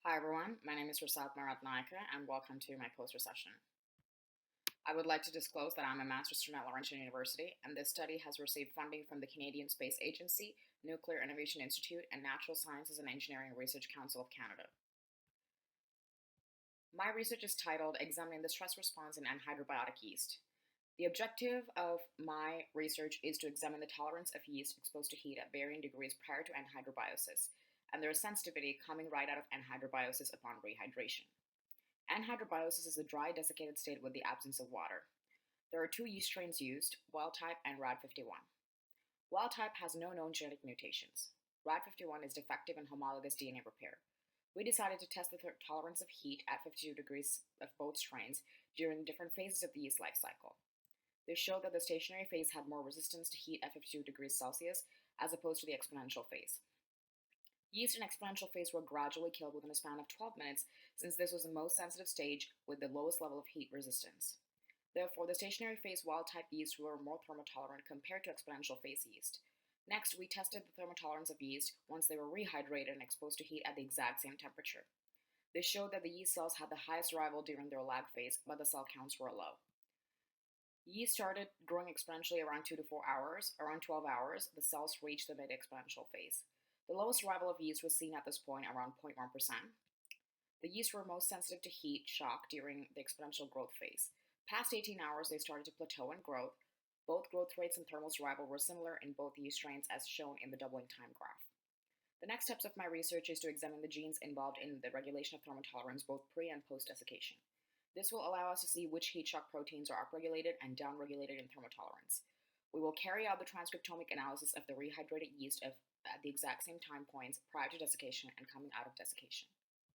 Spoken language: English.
Hi everyone, my name is RatnayakeR and welcome to my poster session. I would like to disclose that I'm a master's student at Laurentian University and this study has received funding from the Canadian Space Agency, Nuclear Innovation Institute, and Natural Sciences and Engineering Research Council of Canada. My research is titled Examining the Stress Response in Anhydrobiotic Yeast. The objective of my research is to examine the tolerance of yeast exposed to heat at varying degrees prior to anhydrobiosis and their sensitivity coming right out of anhydrobiosis upon rehydration. Anhydrobiosis is a dry, desiccated state with the absence of water. There are two yeast strains used, wild type and RAD51. Wild type has no known genetic mutations. RAD51 is defective in homologous DNA repair. We decided to test the tolerance of heat at 52 degrees of both strains during different phases of the yeast life cycle. This showed that the stationary phase had more resistance to heat at 52 degrees Celsius as opposed to the exponential phase. Yeast in exponential phase were gradually killed within a span of 12 minutes since this was the most sensitive stage with the lowest level of heat resistance. Therefore, the stationary phase wild-type yeast were more thermotolerant compared to exponential phase yeast. Next, we tested the thermotolerance of yeast once they were rehydrated and exposed to heat at the exact same temperature. This showed that the yeast cells had the highest arrival during their lag phase, but the cell counts were low. Yeast started growing exponentially around 2 to 4 hours. Around 12 hours, the cells reached the mid-exponential phase. The lowest arrival of yeast was seen at this point around 0.1%. The yeast were most sensitive to heat shock during the exponential growth phase. Past 18 hours, they started to plateau in growth. Both growth rates and thermal survival were similar in both yeast strains as shown in the doubling time graph. The next steps of my research is to examine the genes involved in the regulation of thermotolerance both pre and post desiccation. This will allow us to see which heat shock proteins are upregulated and downregulated in thermotolerance. We will carry out the transcriptomic analysis of the rehydrated yeast at the exact same time points prior to desiccation and coming out of desiccation.